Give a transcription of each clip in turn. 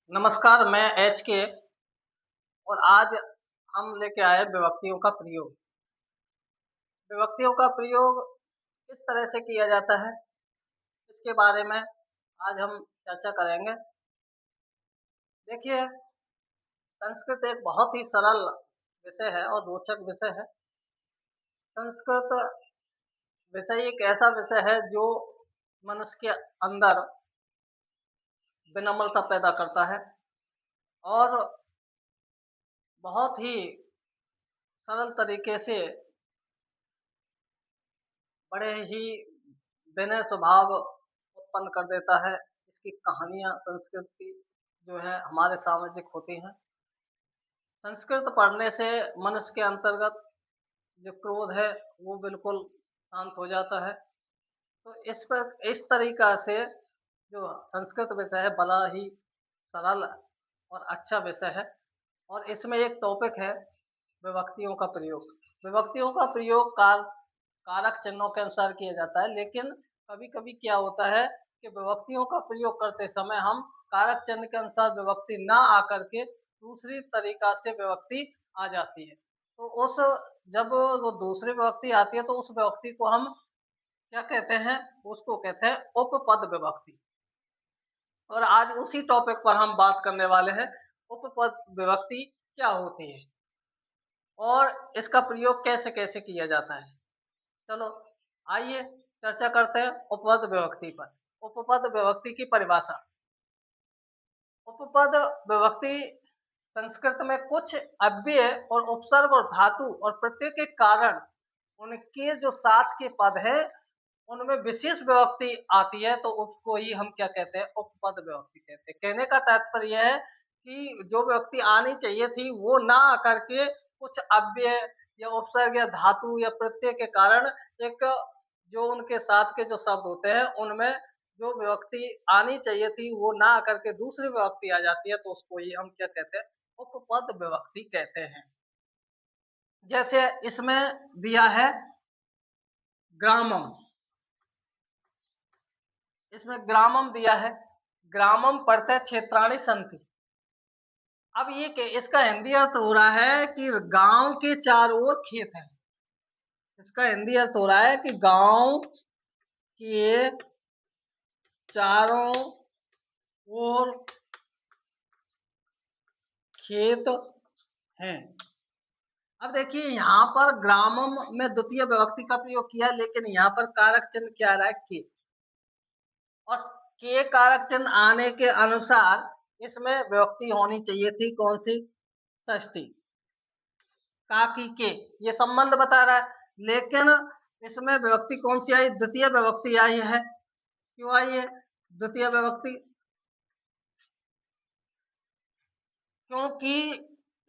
नमस्कार, मैं एच के और आज हम लेके आए विभक्तियों का प्रयोग। विभक्तियों का प्रयोग किस तरह से किया जाता है, इसके बारे में आज हम चर्चा करेंगे। देखिए, संस्कृत एक बहुत ही सरल विषय है और रोचक विषय है। संस्कृत विषय एक ऐसा विषय है जो मनुष्य के अंदर विनम्रता पैदा करता है और बहुत ही सरल तरीके से बड़े ही विनय स्वभाव उत्पन्न कर देता है। इसकी कहानियाँ संस्कृत की जो है हमारे सामाजिक होती हैं। संस्कृत पढ़ने से मनुष्य के अंतर्गत जो क्रोध है वो बिल्कुल शांत हो जाता है। तो इस तरीक़ा से जो संस्कृत विषय है बड़ा ही सरल और अच्छा विषय है और इसमें एक टॉपिक है विभक्तियों का प्रयोग। विभक्तियों का प्रयोग कारक चिन्हों के अनुसार किया जाता है, लेकिन कभी-कभी क्या होता है कि विभक्तियों का प्रयोग करते समय हम कारक चिन्ह के अनुसार विभक्ति ना आकर के दूसरी तरीक़ा से विभक्ति आ जाती है। तो जब वो दूसरी विभक्ति आती है तो उस विभक्ति को हम क्या कहते हैं, उसको कहते हैं उपपद विभक्ति। और आज उसी टॉपिक पर हम बात करने वाले हैं, उपपद विभक्ति क्या होती है और इसका प्रयोग कैसे-कैसे किया जाता है। चलो आइए चर्चा करते हैं उपपद विभक्ति पर। उपपद विभक्ति की परिभाषा। उपपद विभक्ति संस्कृत में कुछ अव्यय और उपसर्ग और धातु और प्रत्यय के कारण उनके जो साथ के पद हैं, उनमें विशेष विभक्ति आती है तो उसको ही हम क्या कहते हैं, उपपद विभक्ति कहते हैं। कहने का तात्पर्य यह है कि जो विभक्ति आनी चाहिए थी वो ना आकर के कुछ अव्यय या उपसर्ग या धातु या प्रत्यय के कारण एक जो उनके साथ के जो शब्द होते हैं उनमें जो विभक्ति आनी चाहिए थी वो ना आकर के दूसरी विभक्ति आ जाती है तो उसको ही हम क्या कहते हैं, उपपद विभक्ति कहते हैं। जैसे इसमें दिया है ग्रामम। इसमें ग्रामम दिया है, ग्रामम प्रत्यय क्षेत्राणि सन्ति। अब ये इसका हिंदी अर्थ हो रहा है कि गांव के चारों ओर खेत हैं। इसका हिंदी अर्थ हो रहा है कि गांव के चारों ओर खेत हैं। अब देखिए यहाँ पर ग्रामम में द्वितीय विभक्ति का प्रयोग किया, लेकिन यहाँ पर कारक चिन्ह क्या आ रहा है, के। और के कारक चिन्ह आने के अनुसार इसमें विभक्ति होनी चाहिए थी कौन सी, षष्ठी। का की के, ये संबंध बता रहा है, लेकिन इसमें विभक्ति कौन सी आई, द्वितीय विभक्ति आई है। क्यों आई है द्वितीय विभक्ति, क्योंकि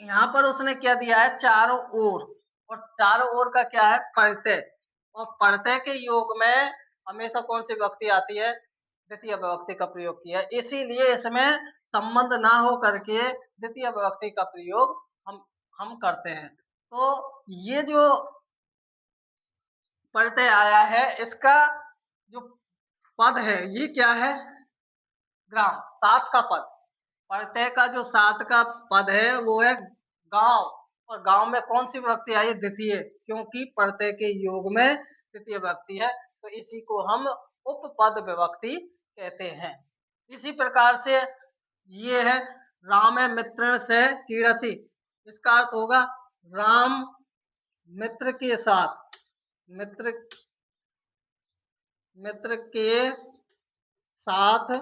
यहाँ पर उसने क्या दिया है, चारों ओर, और चारों ओर का क्या है, प्रत्यय, और प्रत्यय के योग में हमेशा कौन सी विभक्ति आती है, द्वितीय विभक्ति का प्रयोग किया है। इसीलिए इसमें संबंध ना हो करके द्वितीय विभक्ति का प्रयोग हम करते हैं। तो ये जो प्रत्यय आया है इसका जो पद है ये क्या है, ग्राम, सात का पद। प्रत्यय का जो सात का पद है वो है गांव, और गांव में कौन सी विभक्ति आई, द्वितीय, क्योंकि प्रत्यय के योग में द्वितीय विभक्ति है, तो इसी को हम उपपद विभक्ति कहते हैं। इसी प्रकार से ये है राम मित्र से क्रीडति। इसका अर्थ होगा राम मित्र के साथ, मित्र के साथ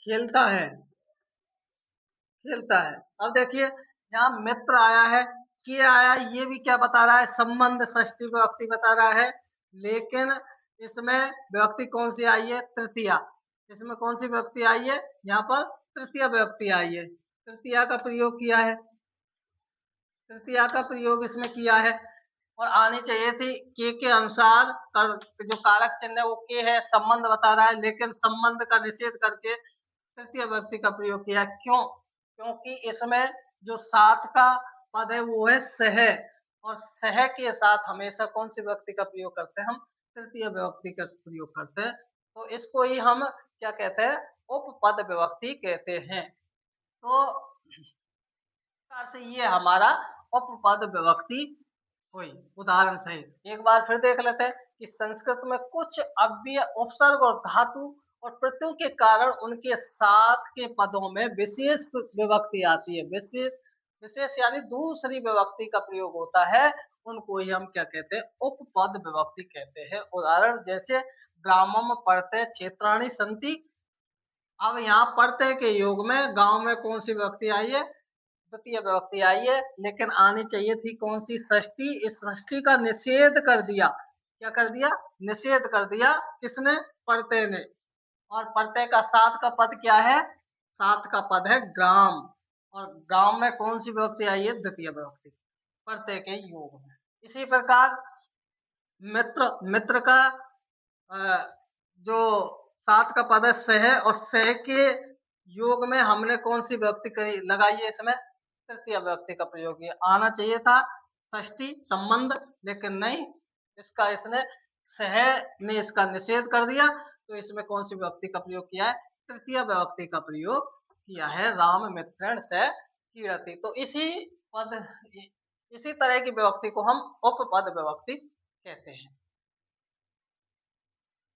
खेलता है। अब देखिए यहाँ मित्र आया है, के आया, ये भी क्या बता रहा है, संबंध, षष्ठी विभक्ति बता रहा है, लेकिन इसमें विभक्ति कौन सी आई है, तृतीया। इसमें कौन सी विभक्ति आई है, यहाँ पर तृतीय विभक्ति आई है, तृतीया का प्रयोग किया है, तृतीया का प्रयोग इसमें किया है, और आनी चाहिए थी के अनुसार जो कारक चिन्ह है वो के है, संबंध बता रहा है, लेकिन संबंध का निषेध करके तृतीय विभक्ति का प्रयोग किया। क्यों, क्योंकि इसमें जो साथ का पद है वो है सह, और सह के साथ हमेशा कौन सी विभक्ति का प्रयोग करते हैं, हम तृतीय विभक्ति का प्रयोग करते हैं। तो इसको ही हम क्या कहते हैं, उपपद विभक्ति कहते हैं। तो प्रकार से ये हमारा उपपद विभक्ति हुई उदाहरण सहित। एक बार फिर देख लेते हैं कि संस्कृत में कुछ अव्यय, उपसर्ग और धातु और प्रत्ययों के कारण उनके साथ के पदों में विशेष विभक्ति आती है। विशेष विशेष यानी दूसरी विभक्ति का प्रयोग होता है, उनको ही हम क्या कहते हैं? उपपद विभक्ति कहते हैं। उदाहरण जैसे ग्रामम पड़ते क्षेत्राणि सन्ति। अब यहाँ पढ़ते के योग में गांव में कौन सी विभक्ति आई है? द्वितीय विभक्ति आई है, लेकिन आनी चाहिए थी कौन सी? षष्ठी। इस षष्ठी का निषेध कर दिया। क्या कर दिया? निषेध कर दिया। किसने? पढ़ते ने। और पढ़ते का साथ का पद क्या है? साथ का पद है ग्राम। और गांव में कौन सी विभक्ति आई है? द्वितीय विभक्ति, पढ़ते के योग में। इसी प्रकार मित्र, मित्र का जो सात का पद है सह, और सह के योग में हमने कौन सी विभक्ति करी लगाई है? इसमें तृतीय विभक्ति का प्रयोग किया। आना चाहिए था षष्ठी संबंध, लेकिन नहीं, इसका इसने सह ने इसका निषेध कर दिया, तो इसमें कौन सी विभक्ति का प्रयोग किया है? तृतीय विभक्ति का प्रयोग किया है। राम मित्रेण सह कीरति। तो इसी तरह की विभक्ति को हम उपपद विभक्ति कहते हैं।